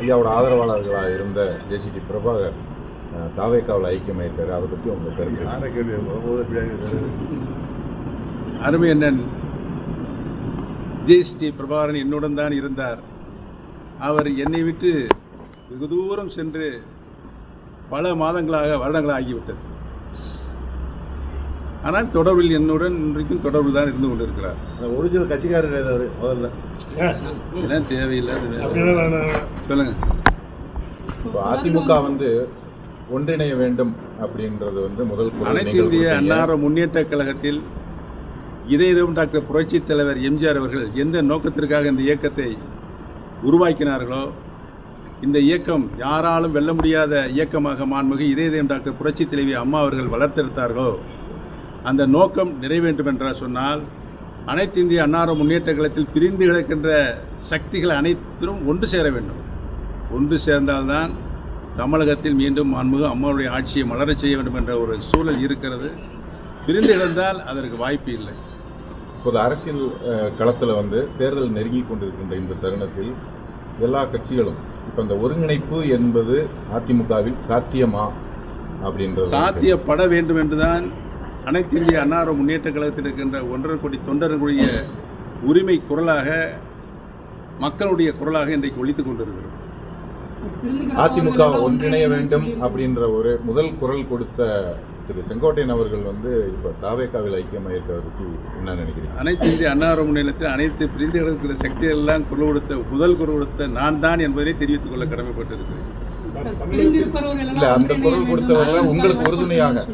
ஐயாவோட ஆதரவாளர்களாக இருந்த ஜேசிடி பிரபாகர் தாவேக்காவில் ஐக்கியமாயிருக்காரு. அதை பற்றி உங்கள் கருத்து? அருமை அண்ணன் ஜேசிடி பிரபாகரன் என்னுடன் தான் இருந்தார். அவர் என்னை விட்டு வெகு தூரம் சென்று பல வருடங்களாக ஆகிவிட்டது. ஆனால் தொடர்பில் என்னுடன் இன்றைக்கும் தொடர்பு தான் இருந்து கொண்டிருக்கிறார். ஒரிஜினல் கட்சிக்காரர் முதல்ல இதெல்லாம் தேவையில்லை. சொல்லுங்க. இப்போ அதிமுக ஒன்றிணைய வேண்டும் அப்படின்றது முதல் அனைத்து இந்திய அன்னார முன்னேற்ற கழகத்தில் இதயம் டாக்டர் புரட்சி தலைவர் எம்ஜிஆர் அவர்கள் எந்த நோக்கத்திற்காக இந்த இயக்கத்தை உருவாக்கினார்களோ, இந்த இயக்கம் யாராலும் வெல்ல முடியாத இயக்கமாக மாண்புமிகு இதயம் டாக்டர் புரட்சி தலைவி அம்மா அவர்கள் வளர்த்தெடுத்தார்களோ, அந்த நோக்கம் நிறைவேண்டும் என்று சொன்னால் அனைத்து இந்திய அன்னார முன்னேற்ற கழகத்தில் பிரிந்து கிடக்கின்ற சக்திகள் அனைத்திலும் ஒன்று சேர வேண்டும். ஒன்று சேர்ந்தால்தான் தமிழகத்தில் மீண்டும் மாண்புமிகு அம்மாவுடைய ஆட்சியை மலரச் செய்ய வேண்டும் என்ற ஒரு சூழல் இருக்கிறது. பிரிந்து கிடந்தால் அதற்கு வாய்ப்பு இல்லை. இப்போது அரசியல் களத்தில் தேர்தல் நெருங்கி கொண்டிருக்கின்ற இந்த தருணத்தில் எல்லா கட்சிகளும் இப்போ இந்த ஒருங்கிணைப்பு என்பது அதிமுகவில் சாத்தியமா அப்படின்றது சாத்தியப்பட வேண்டும் என்றுதான் அனைத்து இந்திய அன்னார முன்னேற்ற கழகத்தில் இருக்கின்ற 1.5 கோடி தொண்டர்களுடைய உரிமை குரலாக, மக்களுடைய குரலாக இன்றைக்கு ஒலித்துக் கொண்டிருக்கிறது. அதிமுக ஒன்றிணைய வேண்டும் அப்படின்ற ஒரு முதல் குரல் கொடுத்த திரு செங்கோட்டையன் அவர்கள் இப்ப தாவேக்காவில் ஐக்கியமாயிருக்கிறதுக்கு என்ன நினைக்கிறீங்க? அனைத்து இந்திய அன்னார முன்னேற்றத்தில் அனைத்து பிரிந்து கிடக்கிற சக்திகள் எல்லாம் முதல் குரல் கொடுத்த நான் தான் என்பதை தெரிவித்துக் கொள்ள கடமைப்பட்டிருக்கிறேன். இல்ல, அந்த குரல் கொடுத்தவர்கள் உங்களுக்கு உறுதுணையாக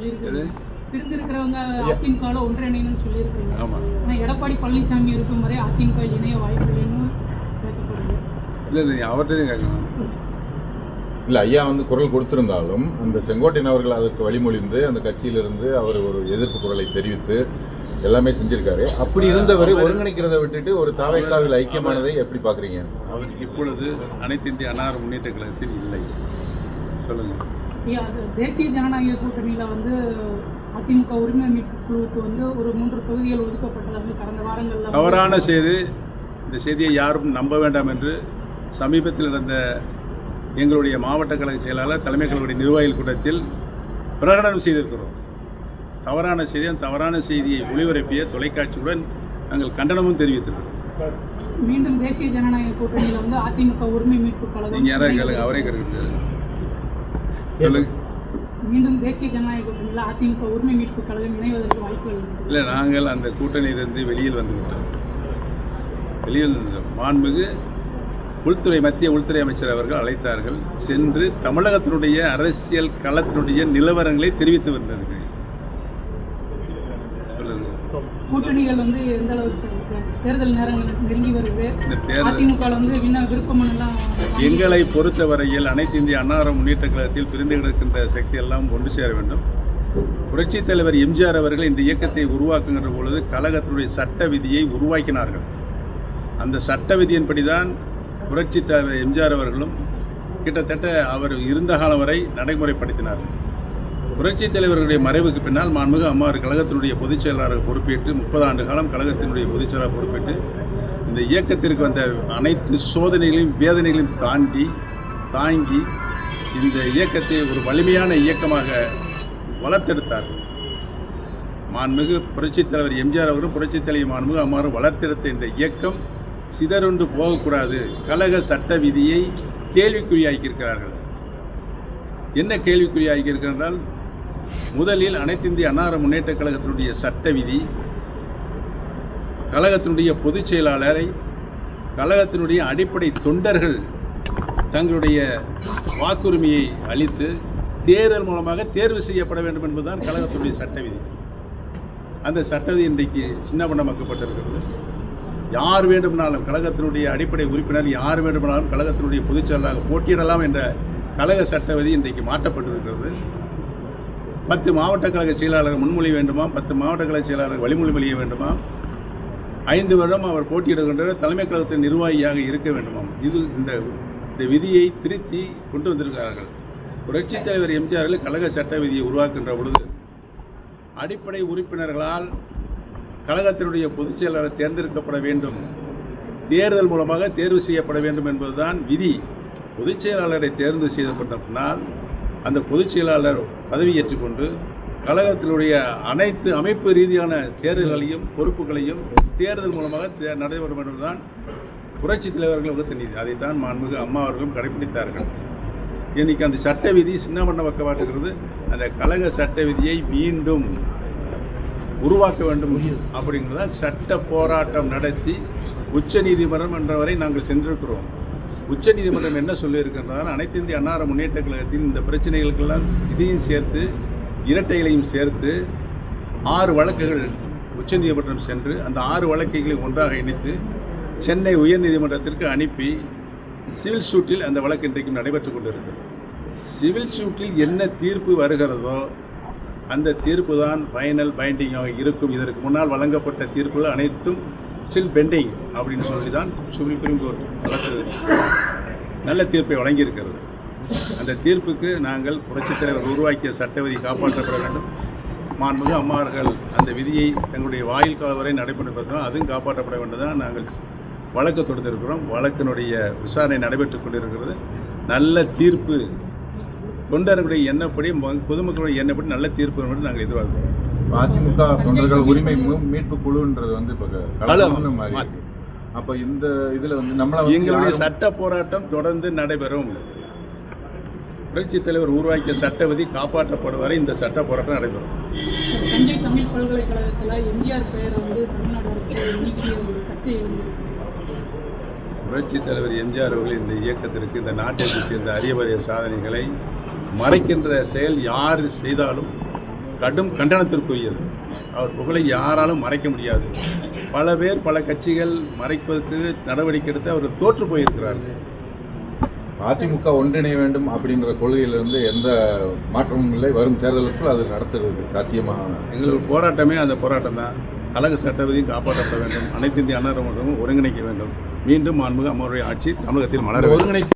எடப்பாடி பழனிசாமி இருக்கும் வரை அதிமுக இணைய வாய்ப்பு இல்லை, அவர்கிட்ட கேட்கணும். இல்லை, ஐயா குரல் கொடுத்திருந்தாலும் அந்த செங்கோட்டையன் அவர்கள் அதற்கு வழிமொழிந்து அந்த கட்சியிலிருந்து அவர் ஒரு எதிர்ப்பு குரலை தெரிவித்து எல்லாமே செஞ்சிருக்காரு. அப்படி இருந்தவரை ஒருங்கிணைக்கிறத விட்டுட்டு ஒரு தாவேக்காவில் ஐக்கியமானதை எப்படி பாக்குறீங்க? அவர் இப்பொழுது அனைத்து இந்திய அன்னார முன்னேற்ற கழகத்தில் இல்லை. சொல்லுங்க. தேசிய ஜனநாயக கூட்டணியில அதிமுக உரிமை மீட்பு குழுவுக்கு ஒரு 3 தொகுதிகள் ஒதுக்கப்பட்டது கடந்த வாரங்களில் தவறான செய்தி. இந்த செய்தியை யாரும் நம்ப வேண்டாம் என்று சமீபத்தில் நடந்த எங்களுடைய மாவட்ட கழக செயலாளர் தலைமை கழக நிர்வாகிகள் கூட்டத்தில் பிரகடனம் செய்திருக்கிறோம். தவறான செய்தி, அந்த தவறான செய்தியை ஒளிபரப்பிய தொலைக்காட்சியுடன் நாங்கள் கண்டனமும் தெரிவித்திருக்கிறோம். மீண்டும் தேசிய ஜனநாயக கூட்டணியில் அதிமுக உரிமை மீட்பு கழகம் நீங்க யாராவது கேளுங்க, அவரே கேட்க சொல்லுங்க. மீண்டும் தேசிய ஜனநாயக கூட்டணியில் அதிமுக உரிமை மீட்பு கழகம் இணைவதற்கு வாய்ப்பு இல்லை. நாங்கள் அந்த கூட்டணியிலிருந்து வெளியில் வந்துவிட்டோம். வெளியில் மாண்புமிகு மத்திய உள்துறை அமைச்சர் அவர்கள் அழைத்தார்கள். சென்று தமிழகத்தினுடைய அரசியல் களத்தினுடைய நிலவரங்களை தெரிவித்து வருகிறார்கள். சொல்லுங்க. கூட்டணிகள் எந்த அளவுக்கு தேர்தல் நேரங்கள் நெருங்கி வருது? அதிமுக விருப்பமெல்லாம் எங்களை பொறுத்தவரையில் அனைத்து இந்திய அன்னார முன்னேற்ற கழகத்தில் பிரிந்து கிடக்கின்ற சக்தி எல்லாம் ஒன்று சேர வேண்டும். புரட்சி தலைவர் எம்ஜிஆர் அவர்கள் இந்த இயக்கத்தை உருவாக்குகின்ற பொழுது கழகத்தினுடைய சட்ட விதியை உருவாக்கினார்கள். அந்த சட்ட விதியின்படிதான் புரட்சி தலைவர் எம்ஜிஆர் அவர்களும் கிட்டத்தட்ட அவர் இருந்த காலம் வரை நடைமுறைப்படுத்தினார்கள். புரட்சி தலைவர்களுடைய மறைவுக்கு பின்னால் மாண்புமிகு அம்மா கழகத்தினுடைய பொதுச் செயலாளர் பொறுப்பேற்று 30 ஆண்டு காலம் கழகத்தினுடைய பொதுச் செயலாளர் பொறுப்பேற்று இந்த இயக்கத்திற்கு வந்த அனைத்து சோதனைகளையும் வேதனைகளையும் தாங்கி இந்த இயக்கத்தை ஒரு வலிமையான இயக்கமாக வளர்த்தெடுத்தார்கள். மாண்புமிகு புரட்சி தலைவர் எம்ஜிஆர் அவரும் புரட்சி தலைவர் மாண்புமிகு அம்மாவும் வளர்த்தெடுத்த இந்த இயக்கம் சிதறுண்டு போகக்கூடாது. கழக சட்ட விதியை கேள்விக்குறியாக்கியிருக்கிறார்கள். என்ன கேள்விக்குறியாக்கியிருக்கிறார்கள்? முதலில் அனைத்து இந்திய அன்னார முன்னேற்ற கழகத்தினுடைய சட்ட விதி கழகத்தினுடைய பொதுச் செயலாளரை கழகத்தினுடைய அடிப்படை தொண்டர்கள் தங்களுடைய வாக்குரிமையை அளித்து தேர்தல் மூலமாக தேர்வு செய்யப்பட வேண்டும் என்பதுதான் கழகத்தினுடைய சட்ட விதி. அந்த சட்ட விதி இன்றைக்கு சின்னபண்ணமாக்கப்பட்டிருக்கிறது. யார் வேண்டுமானாலும் கழகத்தினுடைய அடிப்படை உறுப்பினர் யார் வேண்டுமானாலும் கழகத்தினுடைய பொதுச் செயலாளராக போட்டியிடலாம் என்ற கழக சட்ட விதி இன்றைக்கு மாற்றப்பட்டிருக்கிறது. 10 மாவட்ட கழக செயலாளர்கள் முன்மொழிய வேண்டுமா, 10 மாவட்ட கழக செயலாளர்கள் வழிமொழிய வேண்டுமா, 5 வருடம் அவர் போட்டியிடுகின்ற தலைமை கழகத்தின் நிர்வாகியாக இருக்க வேண்டுமாம். இது இந்த விதியை திருத்தி கொண்டு வந்திருக்கிறார்கள். புரட்சி தலைவர் எம்ஜிஆர் கழக சட்ட விதியை உருவாக்குகின்ற பொழுது அடிப்படை உறுப்பினர்களால் கழகத்தினுடைய பொதுச் செயலாளர் தேர்ந்தெடுக்கப்பட வேண்டும், தேர்தல் மூலமாக தேர்வு செய்யப்பட வேண்டும் என்பதுதான் விதி. பொதுச் செயலாளரை தேர்வு செய்யப்பட்ட பின்னால் அந்த பொதுச் செயலாளர் பதவியேற்றுக் கொண்டு கழகத்தினுடைய அனைத்து அமைப்பு ரீதியான தேர்தல்களையும் பொறுப்புகளையும் தேர்தல் மூலமாக நடைபெறும் என்பதுதான் புரட்சித் தலைவர்கள் வகுத்த நீதி. அதைத்தான் மாண்புமிகு அம்மா அவர்களும் கடைபிடித்தார்கள். இன்னைக்கு அந்த சட்ட விதி சின்னமண்ண பக்கமாட்டுகிறது. அந்த கழக சட்ட விதியை மீண்டும் உருவாக்க வேண்டும் அப்படிங்கிறத சட்ட போராட்டம் நடத்தி உச்ச நீதிமன்றம் என்ற வரை நாங்கள் சென்றிருக்கிறோம். உச்ச நீதிமன்றம் என்ன சொல்லியிருக்கின்றதால் அனைத்து இந்திய அன்னார முன்னேற்ற கழகத்தின் இந்த பிரச்சனைகளுக்கெல்லாம் இதையும் சேர்த்து இரட்டைகளையும் சேர்த்து 6 வழக்குகள் உச்ச நீதிமன்றம் சென்று அந்த 6 வழக்குகளை ஒன்றாக இணைத்து சென்னை உயர்நீதிமன்றத்திற்கு அனுப்பி சிவில் சூட்டில் அந்த வழக்கு இன்றைக்கும் நடைபெற்றுக் கொண்டிருக்கிறது. சிவில் சூட்டில் என்ன தீர்ப்பு வருகிறதோ அந்த தீர்ப்பு தான் ஃபைனல் பைண்டிங்காக இருக்கும். இதற்கு முன்னால் வழங்கப்பட்ட தீர்ப்புகள் அனைத்தும் ஸ்டில் பெண்டிங் அப்படின்னு சொல்லி தான் சுப்ரீம் கோர்ட் வழக்கு நல்ல தீர்ப்பை வழங்கியிருக்கிறது. அந்த தீர்ப்புக்கு நாங்கள் புரட்சித் தலைவர் உருவாக்கிய சட்ட விதி காப்பாற்றப்பட வேண்டும். மாண்புமிகு அம்மாவர்கள் அந்த விதியை தங்களுடைய வாயில் கால வரை நடைபெற்றிருக்கிறோம், அதுவும் காப்பாற்றப்பட வேண்டும் தான் நாங்கள் வழக்கு தொடுத்திருக்கிறோம். வழக்கினுடைய விசாரணை நடைபெற்றுக் கொண்டிருக்கிறது. நல்ல தீர்ப்பு தொண்டர்களுடைய எண்ணப்படி பொதுமக்களுடைய எண்ணப்படி நல்ல தீர்ப்பு என்று நாங்கள் எதிர்பார்க்கிறோம். அதிமுக தொண்டர்கள் உரிமை மீட்பு குழுன்றது வந்து இப்ப அப்ப இந்த இதுல வந்து எங்களுடைய சட்ட போராட்டம் தொடர்ந்து நடைபெறும். புரட்சித் தலைவர் உருவாக்கிய சட்ட விதி காப்பாற்றப்படும் வரை இந்த சட்ட போராட்டம் நடைபெறும். தஞ்சை தமிழ் பல்கலைக்கழகத்தில் எம்ஜிஆர் பெயரை வந்து தமிழ்நாடு அரசு நீக்கிய ஒரு சர்ச்சை. புரட்சித் தலைவர் எம்ஜிஆர் அவர்கள் இந்த இயக்கத்திற்கு இந்த நாட்டிற்கு சேர்ந்த அரிய சாதனைகளை மறைக்கின்ற செயல் யார் செய்தாலும் கடும் கண்டனத்திற்குரியது. அவர் புகழை யாராலும் மறைக்க முடியாது. பல பேர் பல கட்சிகள் மறைப்பதற்கு நடவடிக்கை எடுத்து அவர் தோற்று போயிருக்கிறார்கள். அதிமுக ஒன்றிணைய வேண்டும் அப்படின்ற கொள்கையிலிருந்து எந்த மாற்றமும் இல்லை. வரும் தேர்தலுக்குள் அது நடத்துறது சாத்தியமாக எங்களுக்கு போராட்டமே அந்த போராட்டம் தான். கழக சட்ட விதியும் காப்பாற்றப்பட வேண்டும். அனைத்து இந்திய அன்னார ஒருங்கிணைக்க வேண்டும். மீண்டும் மாண்புமிகு அம்மாவுடைய ஆட்சி தமிழகத்தில் மலர வேண்டும்.